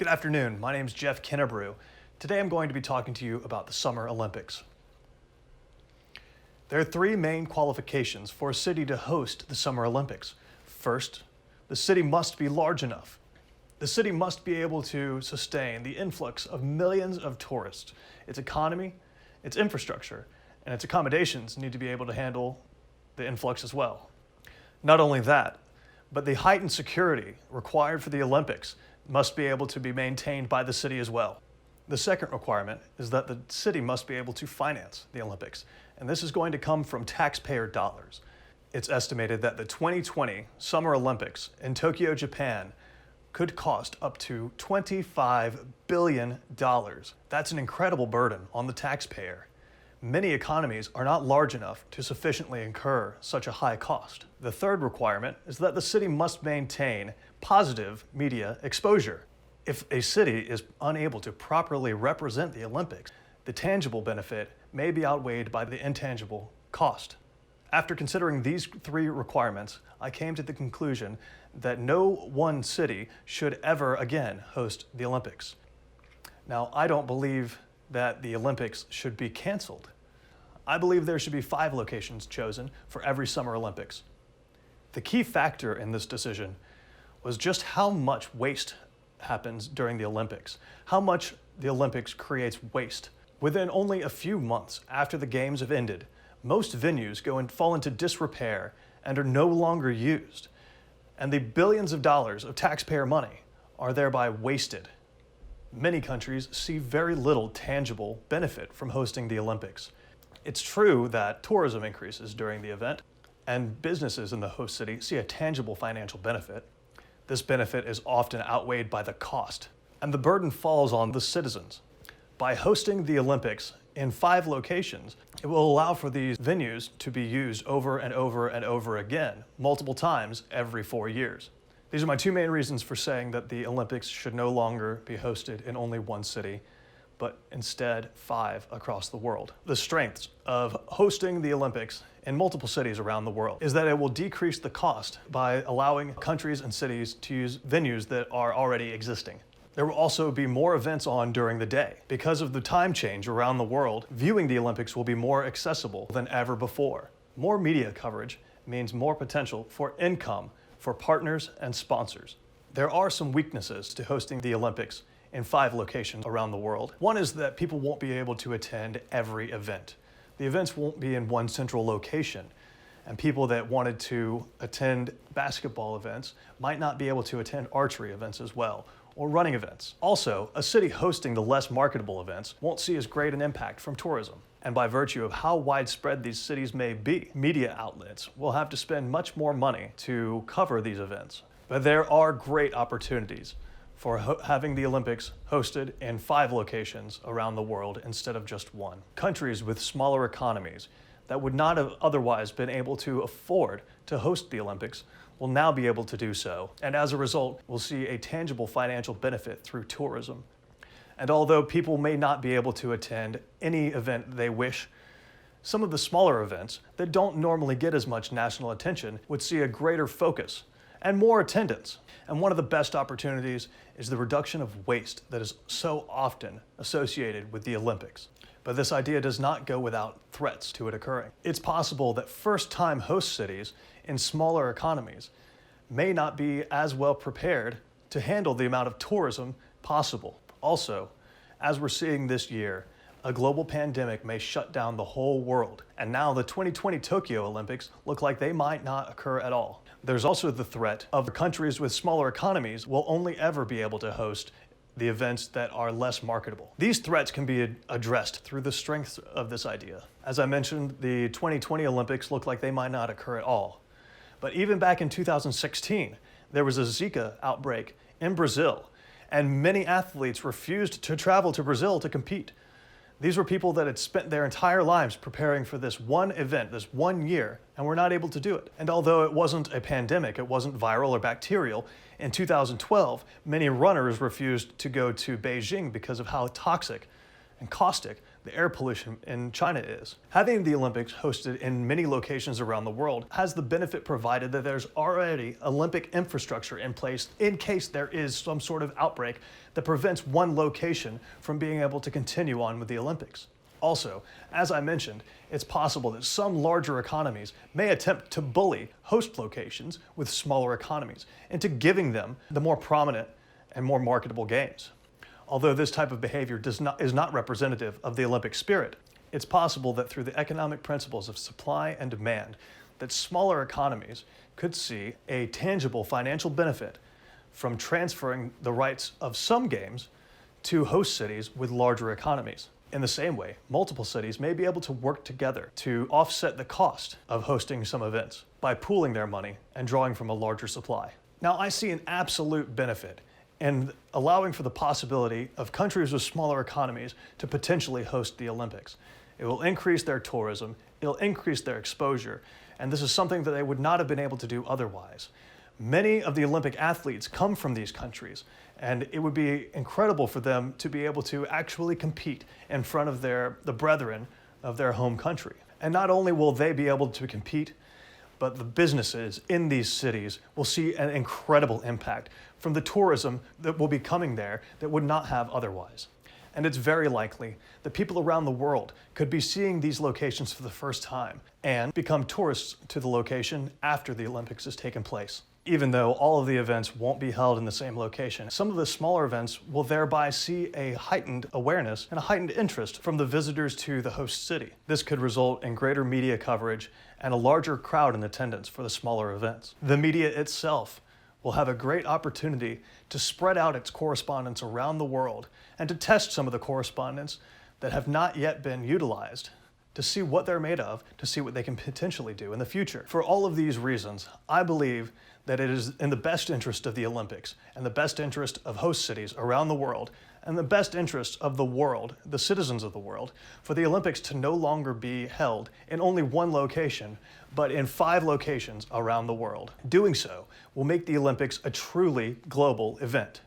Good afternoon, my name is Jeff Kinnebrew. Today I'm going to be talking to you about the Summer Olympics. There are three main qualifications for a city to host the Summer Olympics. First, the city must be large enough. The city must be able to sustain the influx of millions of tourists. Its economy, its infrastructure, and its accommodations need to be able to handle the influx as well. Not only that, but the heightened security required for the Olympics must be able to be maintained by the city as well. The second requirement is that the city must be able to finance the Olympics, and this is going to come from taxpayer dollars. It's estimated that the 2020 Summer Olympics in Tokyo, Japan could cost up to $25 billion. That's an incredible burden on the taxpayer. Many economies are not large enough to sufficiently incur such a high cost. The third requirement is that the city must maintain positive media exposure. If a city is unable to properly represent the Olympics, the tangible benefit may be outweighed by the intangible cost. After considering these three requirements, I came to the conclusion that no one city should ever again host the Olympics. Now, I don't believe that the Olympics should be canceled. I believe there should be 5 locations chosen for every Summer Olympics. The key factor in this decision was just how much waste happens during the Olympics, how much the Olympics creates waste. Within only a few months after the games have ended, most venues fall into disrepair and are no longer used, and the billions of dollars of taxpayer money are thereby wasted. Many countries see very little tangible benefit from hosting the Olympics. It's true that tourism increases during the event, and businesses in the host city see a tangible financial benefit. This benefit is often outweighed by the cost, and the burden falls on the citizens. By hosting the Olympics in 5 locations, it will allow for these venues to be used over and over and over again, multiple times every 4 years. These are my 2 main reasons for saying that the Olympics should no longer be hosted in only 1 city, but instead 5 across the world. The strengths of hosting the Olympics in multiple cities around the world is that it will decrease the cost by allowing countries and cities to use venues that are already existing. There will also be more events on during the day. Because of the time change around the world, viewing the Olympics will be more accessible than ever before. More media coverage means more potential for income for partners and sponsors. There are some weaknesses to hosting the Olympics in 5 locations around the world. One is that people won't be able to attend every event. The events won't be in one central location, and people that wanted to attend basketball events might not be able to attend archery events as well, or running events. Also, a city hosting the less marketable events won't see as great an impact from tourism. And by virtue of how widespread these cities may be, media outlets will have to spend much more money to cover these events. But there are great opportunities for having the Olympics hosted in 5 locations around the world instead of just 1. Countries with smaller economies that would not have otherwise been able to afford to host the Olympics will now be able to do so, and as a result, we'll see a tangible financial benefit through tourism. And although people may not be able to attend any event they wish, some of the smaller events that don't normally get as much national attention would see a greater focus and more attendance. And one of the best opportunities is the reduction of waste that is so often associated with the Olympics. But this idea does not go without threats to it occurring. It's possible that first-time host cities in smaller economies may not be as well prepared to handle the amount of tourism possible. Also, as we're seeing this year, a global pandemic may shut down the whole world, and now the 2020 Tokyo Olympics look like they might not occur at all. There's also the threat of countries with smaller economies will only ever be able to host the events that are less marketable. These threats can be addressed through the strengths of this idea. As I mentioned, the 2020 Olympics look like they might not occur at all. But even back in 2016, there was a Zika outbreak in Brazil, and many athletes refused to travel to Brazil to compete. These were people that had spent their entire lives preparing for this one event, this one year, and were not able to do it. And although it wasn't a pandemic, it wasn't viral or bacterial, in 2012, many runners refused to go to Beijing because of how toxic and caustic the air pollution in China is. Having the Olympics hosted in many locations around the world has the benefit provided that there's already Olympic infrastructure in place in case there is some sort of outbreak that prevents one location from being able to continue on with the Olympics. Also, as I mentioned, it's possible that some larger economies may attempt to bully host locations with smaller economies into giving them the more prominent and more marketable games. Although this type of behavior is not representative of the Olympic spirit, it's possible that through the economic principles of supply and demand, that smaller economies could see a tangible financial benefit from transferring the rights of some games to host cities with larger economies. In the same way, multiple cities may be able to work together to offset the cost of hosting some events by pooling their money and drawing from a larger supply. Now, I see an absolute benefit in allowing for the possibility of countries with smaller economies to potentially host the Olympics. It will increase their tourism, it'll increase their exposure, and this is something that they would not have been able to do otherwise. Many of the Olympic athletes come from these countries, and it would be incredible for them to be able to actually compete in front of the brethren of their home country. And not only will they be able to compete, but the businesses in these cities will see an incredible impact from the tourism that will be coming there that would not have otherwise. And it's very likely that people around the world could be seeing these locations for the first time and become tourists to the location after the Olympics has taken place. Even though all of the events won't be held in the same location, some of the smaller events will thereby see a heightened awareness and a heightened interest from the visitors to the host city. This could result in greater media coverage and a larger crowd in attendance for the smaller events. The media itself will have a great opportunity to spread out its correspondence around the world and to test some of the correspondence that have not yet been utilized to see what they're made of, to see what they can potentially do in the future. For all of these reasons, I believe that it is in the best interest of the Olympics and the best interest of host cities around the world and the best interest of the world, the citizens of the world, for the Olympics to no longer be held in only one location, but in 5 locations around the world. Doing so will make the Olympics a truly global event.